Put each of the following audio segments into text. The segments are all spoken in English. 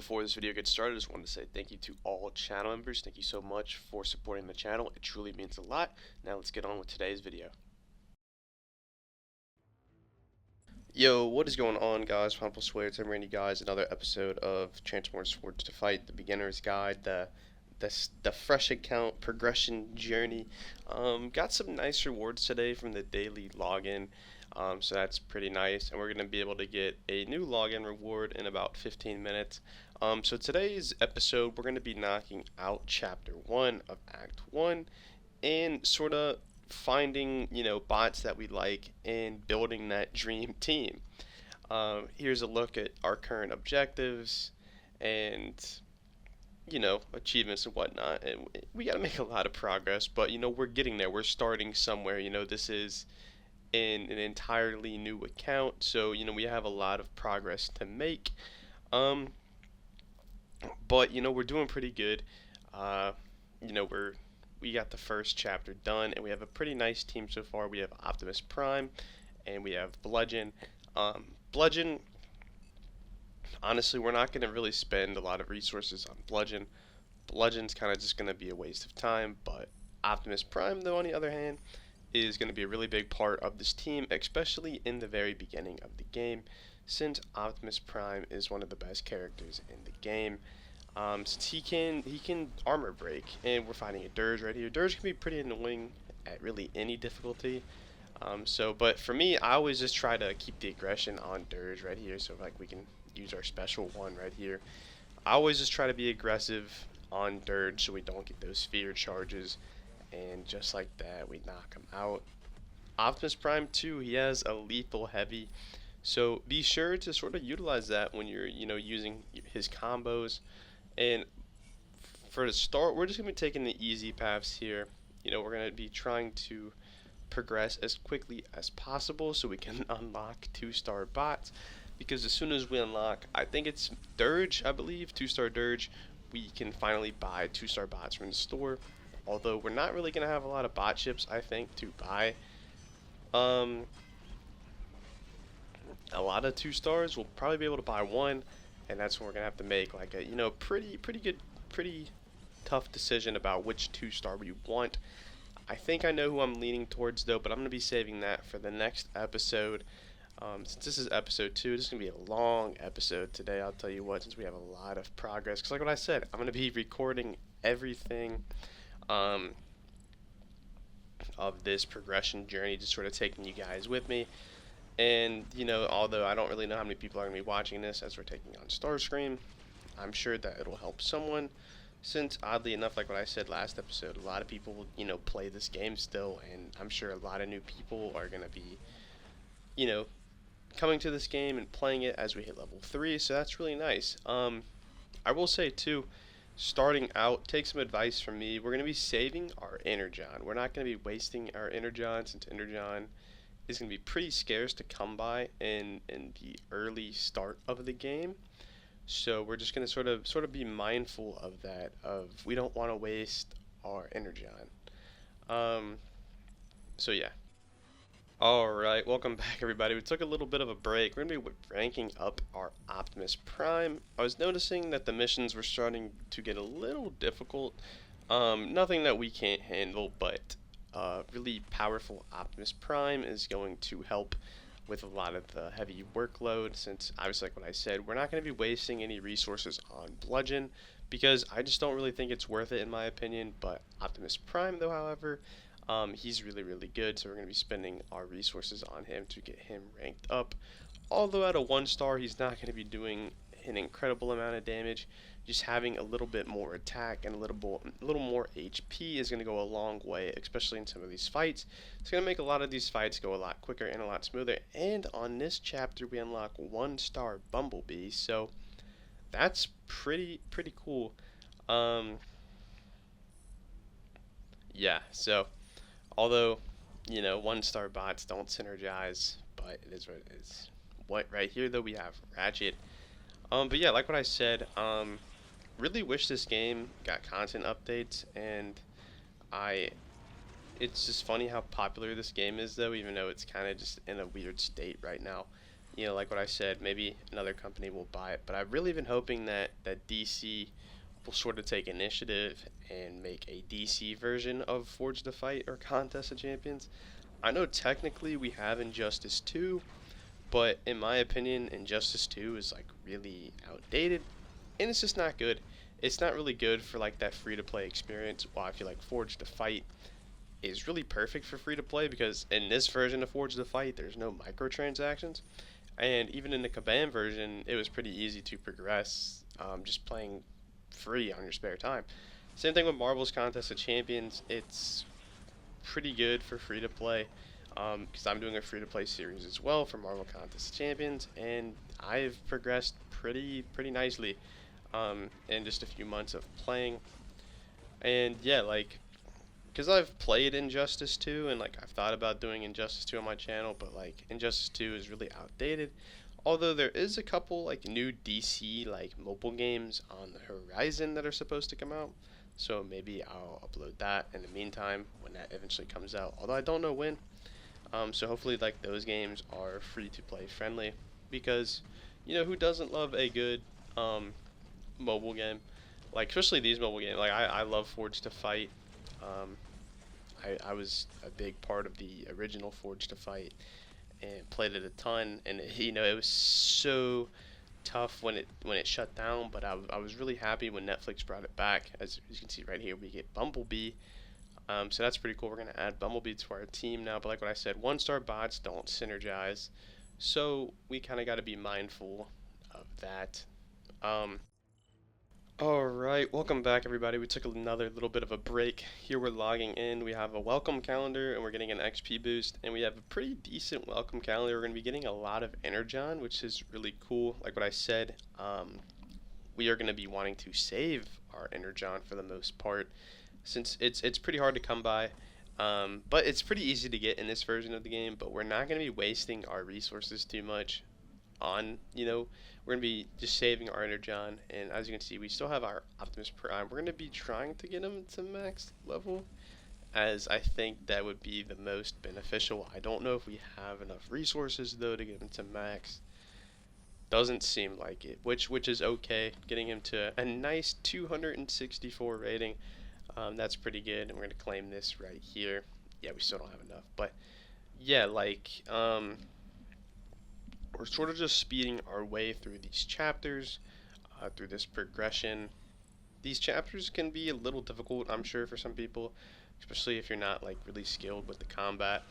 Before this video gets started, I just wanted to say thank you to all channel members. Thank you so much for supporting the channel. It truly means a lot. Now let's get on with today's video. Yo, what is going on, guys? Pineapple Swear, I'm bringing you guys another episode of Transformers Forged to Fight, the beginner's guide, the fresh account progression journey. Got some nice rewards today from the daily login. So that's pretty nice, and we're going to be able to get a new login reward in about 15 minutes. So today's episode, we're going to be knocking out Chapter 1 of Act 1 and sort of finding, bots that we like and building that dream team. Here's a look at our current objectives and, achievements and whatnot. And we got to make a lot of progress, but, we're getting there. We're starting somewhere. This is in an entirely new account, so we have a lot of progress to make, but we're doing pretty good. We got the first chapter done, and we have a pretty nice team so far. We have Optimus Prime and we have Bludgeon. Bludgeon, honestly, we're not going to really spend a lot of resources on Bludgeon. Bludgeon's kind of just going to be a waste of time, but Optimus Prime, though, on the other hand, is going to be a really big part of this team, especially in the very beginning of the game, since Optimus Prime is one of the best characters in the game. Since he can armor break, and we're fighting a Dirge right here. Dirge can be pretty annoying at really any difficulty. But for me, I always just try to keep the aggression on Dirge right here, so like we can use our special one right here. I always just try to be aggressive on Dirge so we don't get those fear charges. And just like that, we knock him out. Optimus Prime too, he has a lethal heavy, so be sure to sort of utilize that when you're using his combos. And for the start, we're just gonna be taking the easy paths here. We're gonna be trying to progress as quickly as possible so we can unlock 2-star bots, because as soon as we unlock, I think it's Dirge, I believe, 2-star Dirge, we can finally buy 2-star bots from the store. Although we're not really going to have a lot of bot chips, I think, to buy. A lot of 2-stars, we'll probably be able to buy one, and that's when we're going to have to make like a, pretty tough decision about which 2-star we want. I think I know who I'm leaning towards, though, but I'm going to be saving that for the next episode. Since this is episode 2, this is going to be a long episode today, I'll tell you what, since we have a lot of progress. Because like what I said, I'm going to be recording everything of this progression journey, just sort of taking you guys with me. And although I don't really know how many people are going to be watching this as we're taking on Starscream, I'm sure that it'll help someone, since oddly enough, like what I said last episode, a lot of people play this game still, and I'm sure a lot of new people are going to be coming to this game and playing it as we hit level 3, so that's really nice. I will say too, starting out, take some advice from me. We're going to be saving our Energon. We're not going to be wasting our Energon, since Energon is going to be pretty scarce to come by in the early start of the game. So we're just going to sort of be mindful of that. We don't want to waste our Energon. So yeah. Alright, welcome back everybody. We took a little bit of a break. We're going to be ranking up our Optimus Prime. I was noticing that the missions were starting to get a little difficult. Nothing that we can't handle, but really powerful Optimus Prime is going to help with a lot of the heavy workload, since obviously like what I said, we're not going to be wasting any resources on Bludgeon, because I just don't really think it's worth it in my opinion. But Optimus Prime though, however, he's really good, so we're going to be spending our resources on him to get him ranked up. Although at a 1-star, he's not going to be doing an incredible amount of damage. Just having a little bit more attack and a little more HP is going to go a long way, especially in some of these fights. It's going to make a lot of these fights go a lot quicker and a lot smoother. And on this chapter, we unlock 1-star Bumblebee, so that's pretty cool. Yeah, so although 1-star bots don't synergize, but it is what it is. What right here though, we have Ratchet. But yeah, like what I said, really wish this game got content updates, and it's just funny how popular this game is though, even though it's kind of just in a weird state right now. you know, like what I said, maybe another company will buy it. But I've really been hoping that DC will sort of take initiative and make a DC version of Forge the Fight or Contest of Champions. I know technically we have Injustice 2, but in my opinion, Injustice 2 is like really outdated, and it's just not good. It's not really good for like that free to play experience. While I feel like Forge the Fight is really perfect for free to play because in this version of Forge the Fight, there's no microtransactions, and even in the Kabam version, it was pretty easy to progress, just playing free on your spare time. Same thing with Marvel's Contest of Champions. It's pretty good for free to play because I'm doing a free to play series as well for Marvel Contest of Champions, and I've progressed pretty nicely in just a few months of playing. And yeah, like because I've played Injustice 2 and like I've thought about doing Injustice 2 on my channel, but like Injustice 2 is really outdated. Although there is a couple like new DC like mobile games on the horizon that are supposed to come out. So maybe I'll upload that in the meantime when that eventually comes out. Although I don't know when. So hopefully like those games are free to play friendly because you know who doesn't love a good mobile game? Like especially these mobile games. Like I love Forge to Fight. Um, I was a big part of the original Forge to Fight and played it a ton. And you know, it was so tough when it shut down. But I was really happy when Netflix brought it back. As you can see right here, we get Bumblebee. So that's pretty cool. We're gonna add Bumblebee to our team now. But like what I said, 1-star bots don't synergize, so we kind of got to be mindful of that. Um, Alright, welcome back everybody. We took another little bit of a break. Here we're logging in. We have a welcome calendar and we're getting an XP boost. And we have a pretty decent welcome calendar. We're going to be getting a lot of Energon, which is really cool. Like what I said, we are going to be wanting to save our Energon for the most part, since it's pretty hard to come by. But it's pretty easy to get in this version of the game, but we're not going to be wasting our resources too much on, you know, we're going to be just saving our Energon, and as you can see, we still have our Optimus Prime. We're going to be trying to get him to max level, as I think that would be the most beneficial. I don't know if we have enough resources, though, to get him to max. Doesn't seem like it, which is okay. Getting him to a nice 264 rating, that's pretty good, and we're going to claim this right here. Yeah, we still don't have enough, but yeah, like, we're sort of just speeding our way through these chapters, through this progression. These chapters can be a little difficult, I'm sure, for some people, especially if you're not like really skilled with the combat.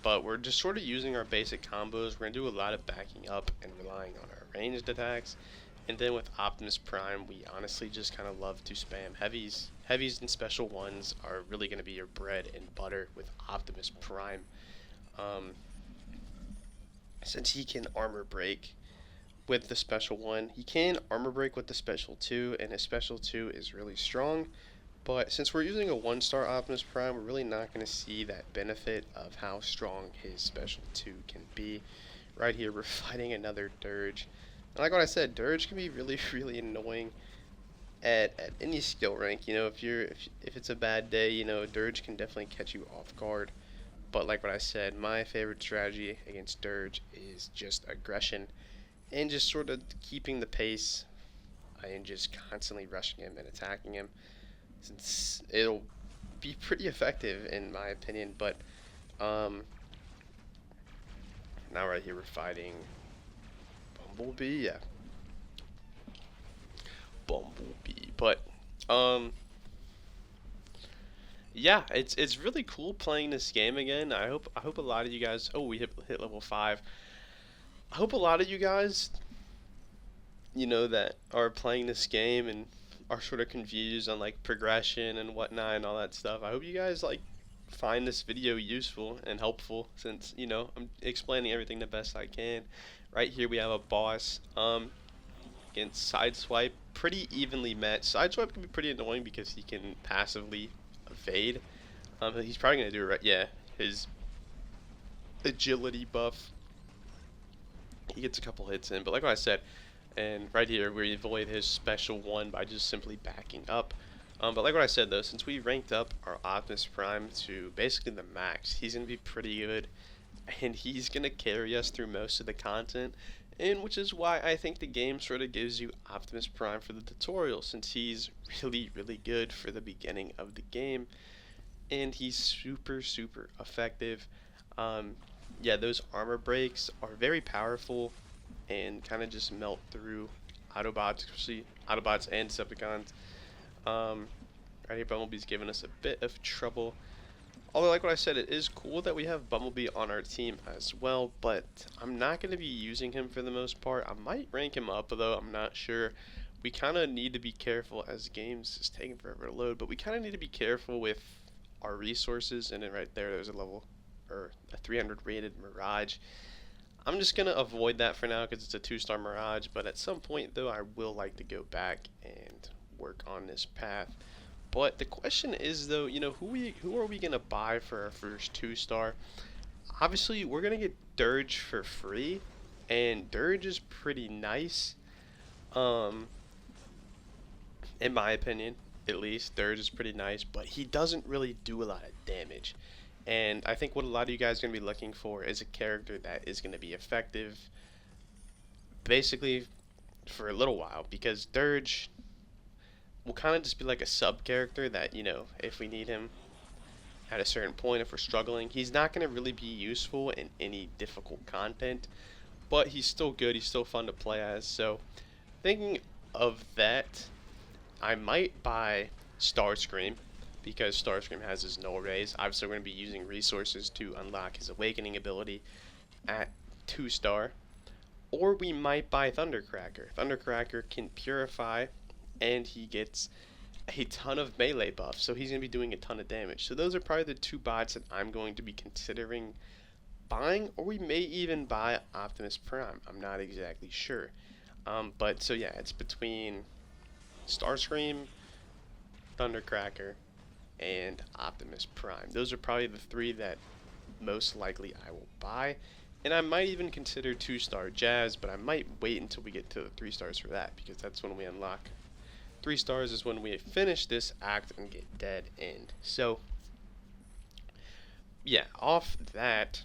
But we're just sort of using our basic combos. We're going to do a lot of backing up and relying on our ranged attacks. And then with Optimus Prime, we honestly just kind of love to spam heavies. Heavies and special ones are really going to be your bread and butter with Optimus Prime. Since he can armor break with the special 1, he can armor break with the special 2, and his special 2 is really strong. But since we're using a 1-star Optimus Prime, we're really not going to see that benefit of how strong his special 2 can be. Right here, we're fighting another Dirge. And like what I said, Dirge can be really annoying at any skill rank. You know, if it's a bad day, you know, Dirge can definitely catch you off guard. But like what I said, my favorite strategy against Dirge is just aggression and just sort of keeping the pace and just constantly rushing him and attacking him, since it'll be pretty effective in my opinion. But now right here we're fighting Bumblebee, yeah, Bumblebee. But yeah, it's really cool playing this game again. I hope a lot of you guys. Oh, we hit level 5. I hope a lot of you guys, you know, that are playing this game and are sort of confused on like progression and whatnot and all that stuff. I hope you guys like find this video useful and helpful, since you know I'm explaining everything the best I can. Right here we have a boss against Sideswipe, pretty evenly met. Sideswipe can be pretty annoying because he can passively evade. He's probably gonna do it right. Yeah, his agility buff. He gets a couple hits in, but like what I said, and right here we avoid his special 1 by just simply backing up. But like what I said though, since we ranked up our Optimus Prime to basically the max, he's gonna be pretty good and he's gonna carry us through most of the content, and which is why I think the game sort of gives you Optimus Prime for the tutorial, since he's really good for the beginning of the game, and he's super effective. Um, yeah, those armor breaks are very powerful and kind of just melt through Autobots, especially Autobots and Decepticons. Right here, Bumblebee's giving us a bit of trouble. Although, like what I said, it is cool that we have Bumblebee on our team as well, but I'm not going to be using him for the most part. I might rank him up, though, I'm not sure. We kind of need to be careful as games is taking forever to load, but we kind of need to be careful with our resources. And then right there's a level, or a 300 rated Mirage. I'm just going to avoid that for now because it's a 2-star Mirage, but at some point, though, I will like to go back and work on this path. But the question is, though, who are we gonna buy for our first 2-star? Obviously, we're gonna get Dirge for free, and Dirge is pretty nice. Um, in my opinion, at least, Dirge is pretty nice, but he doesn't really do a lot of damage. And I think what a lot of you guys are gonna be looking for is a character that is gonna be effective, basically, for a little while, because Dirge will kind of just be like a sub character that, if we need him at a certain point, if we're struggling, he's not going to really be useful in any difficult content, but he's still good, he's still fun to play as. So thinking of that, I might buy Starscream, because Starscream has his null rays. Obviously we're going to be using resources to unlock his awakening ability at 2-star, or we might buy Thundercracker. Thundercracker can purify, and he gets a ton of melee buffs, so he's going to be doing a ton of damage. So those are probably the 2 bots that I'm going to be considering buying, or we may even buy Optimus Prime. I'm not exactly sure. But so yeah, it's between Starscream, Thundercracker, and Optimus Prime. Those are probably the 3 that most likely I will buy. And I might even consider 2-star Jazz, but I might wait until we get to the 3 stars for that, because that's when we unlock 3 stars is when we finish this act and get dead end. So, yeah, off that,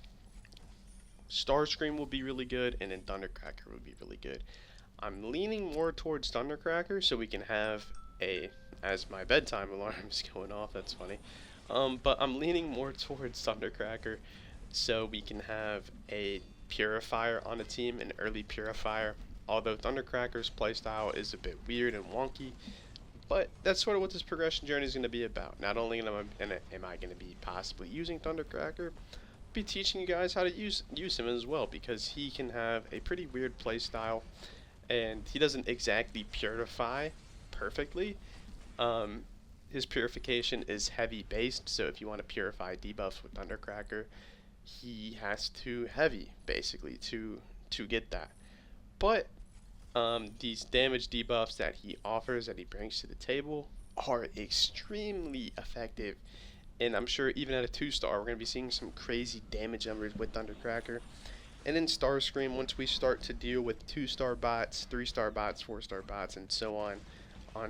Starscream will be really good, and then Thundercracker would be really good. I'm leaning more towards Thundercracker, so we can have as my bedtime alarm is going off, that's funny. But I'm leaning more towards Thundercracker, so we can have a Purifier on a team, an early Purifier. Although Thundercracker's playstyle is a bit weird and wonky, but that's sort of what this progression journey is going to be about. Not only am I going to be possibly using Thundercracker, be teaching you guys how to use him as well, because he can have a pretty weird playstyle, and he doesn't exactly purify perfectly. His purification is heavy based, so if you want to purify debuffs with Thundercracker, he has to heavy basically to get that. But these damage debuffs that he offers, that he brings to the table, are extremely effective. And I'm sure even at a 2-star, we're going to be seeing some crazy damage numbers with Thundercracker. And in Starscream, once we start to deal with 2-star bots, 3-star bots, 4-star bots, and so on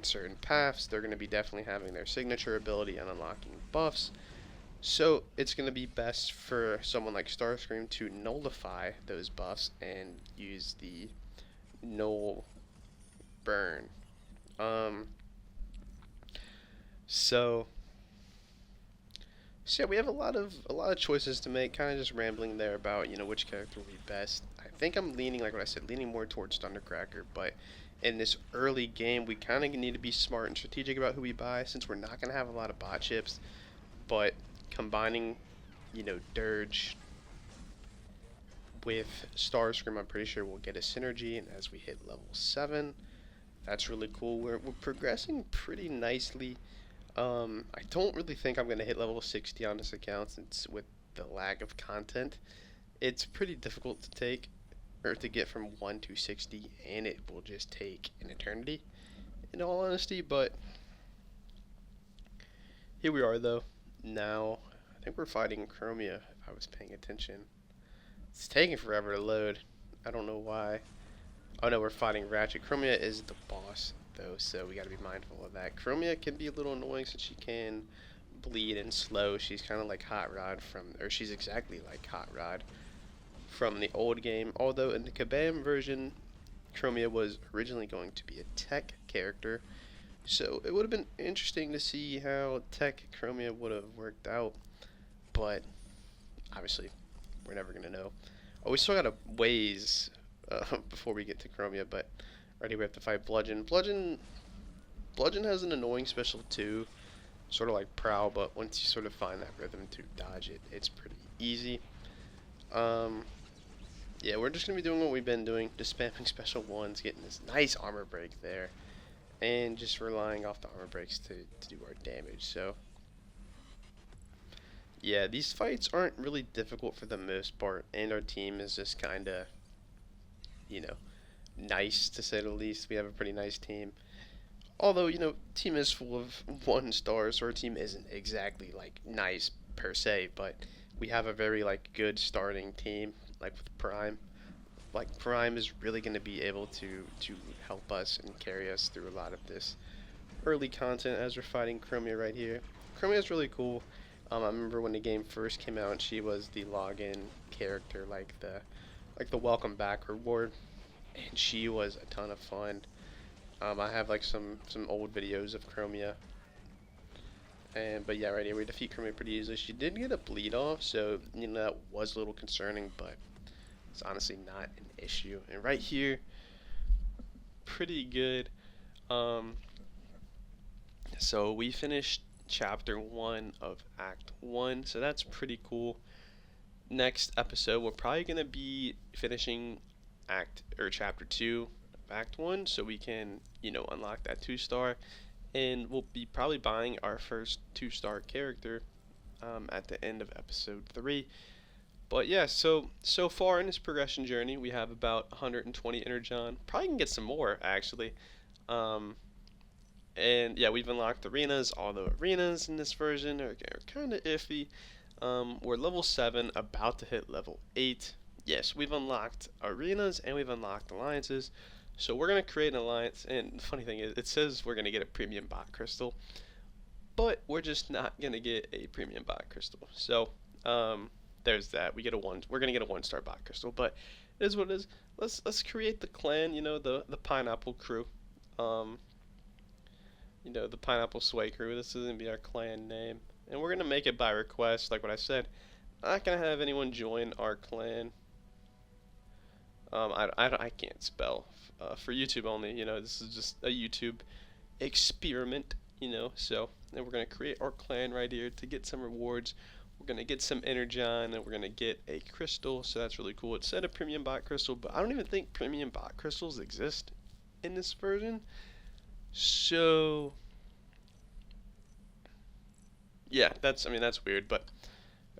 certain paths, they're going to be definitely having their signature ability and unlocking buffs. So it's going to be best for someone like Starscream to nullify those buffs and use the null burn. So yeah, we have a lot of choices to make. Kind of just rambling there about which character will be best. I think I'm leaning, like what I said, leaning more towards Thundercracker. But in this early game, we kind of need to be smart and strategic about who we buy, since we're not going to have a lot of bot chips. But combining, Dirge with Starscream, I'm pretty sure we'll get a synergy, and as we hit level 7, that's really cool. We're progressing pretty nicely. I don't really think I'm going to hit level 60 on this account, since with the lack of content, it's pretty difficult to take, or to get from 1 to 60, and it will just take an eternity, in all honesty. But here we are, though. Now, I think we're fighting Chromia, if I was paying attention. It's taking forever to load. I don't know why. Oh no, we're fighting Ratchet. Chromia is the boss, though, so we gotta be mindful of that. Chromia can be a little annoying since she can bleed and slow. She's kind of like Hot Rod or she's exactly like Hot Rod from the old game. Although in the Kabam version, Chromia was originally going to be a tech character, so it would have been interesting to see how tech Chromia would have worked out. But obviously, we're never gonna know. Oh, we still got a ways before we get to Chromia, but already we have to fight Bludgeon. Bludgeon has an annoying special too, sort of like Prowl, but once you sort of find that rhythm to dodge it, it's pretty easy. Yeah, we're just going to be doing what we've been doing, just spamming special ones, getting this nice armor break there, and just relying off the armor breaks to do our damage. So, yeah, these fights aren't really difficult for the most part, and our team is just kind of, you know, nice to say the least. We have a pretty nice team. Although, team is full of 1 stars, so our team isn't exactly, like, nice per se, but we have a very, like, good starting team, like with Prime. Like, Prime is really going to be able to help us and carry us through a lot of this early content as we're fighting Chromia right here. Chromia is really cool. I remember when the game first came out, she was the login character, like the welcome back reward, and she was a ton of fun. I have like some old videos of Chromia, but yeah, right here we defeat Chromia pretty easily. She did get a bleed off, so that was a little concerning, but it's honestly not an issue. And right here, pretty good. So we finished chapter 1 of Act 1, so that's pretty cool. Next episode, we're probably gonna be finishing chapter 2 of Act 1, so we can unlock that 2-star, and we'll be probably buying our first 2-star character at the end of episode 3. But yeah, so far in this progression journey, we have about 120 energon. Probably can get some more actually. And yeah, we've unlocked arenas, although arenas in this version are kind of iffy. We're level 7, about to hit level 8. Yes, we've unlocked arenas and we've unlocked alliances. So we're going to create an alliance, and the funny thing is, it says we're going to get a premium bot crystal, but we're just not going to get a premium bot crystal. So, there's that. We're going to get a 1-star bot crystal, but it is what it is. Let's create the clan, the pineapple crew. The pineapple sway crew. This is going to be our clan name, and we're going to make it by request, like what I said. I'm not going to have anyone join our clan. I can't spell for YouTube only. This is just a YouTube experiment. So then we're gonna create our clan right here to get some rewards. We're gonna get some energon, and we're gonna get a crystal. So that's really cool. It said a premium bot crystal, but I don't even think premium bot crystals exist in this version. So yeah, that's weird. But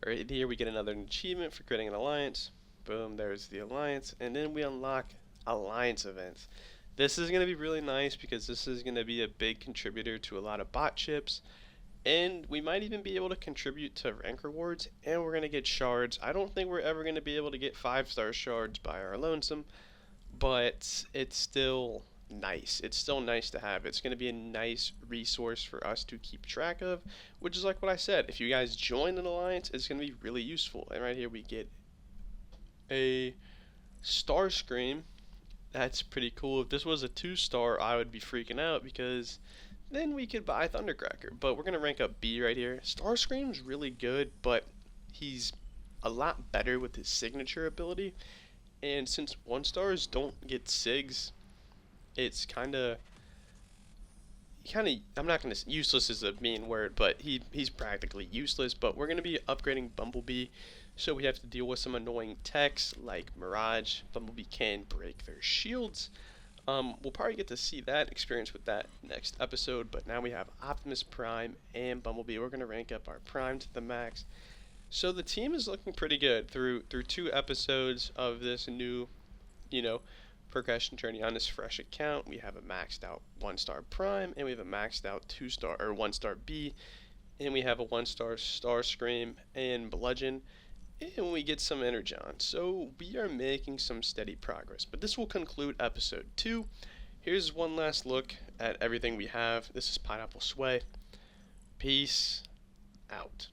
right here we get another achievement for creating an alliance. Boom, there's the alliance, and then we unlock alliance events. This is going to be really nice because this is going to be a big contributor to a lot of bot chips, and we might even be able to contribute to rank rewards, and we're going to get shards. I don't think we're ever going to be able to get 5-star shards by our lonesome, but it's still nice. It's still nice to have. It's going to be a nice resource for us to keep track of, which is like what I said. If you guys join an alliance, it's going to be really useful. And right here we get a Star Scream. That's pretty cool. If this was a 2-star, I would be freaking out because then we could buy Thundercracker. But we're going to rank up B right here. Star Scream's really good, but he's a lot better with his signature ability. And since 1-stars don't get SIGs, it's kind of, I'm not going to, useless is a mean word, but he's practically useless. But we're going to be upgrading Bumblebee. So we have to deal with some annoying techs like Mirage. Bumblebee can break their shields. We'll probably get to see that experience with that next episode, but now we have Optimus Prime and Bumblebee. We're going to rank up our Prime to the max. So the team is looking pretty good through 2 episodes of this new, progression journey on this fresh account. We have a maxed out 1-star Prime, and we have a maxed out 2-star or 1-star B, and we have a 1-star Star Scream and Bludgeon. And we get some energon. So we are making some steady progress. But this will conclude episode 2. Here's one last look at everything we have. This is Pineapple Sway. Peace out.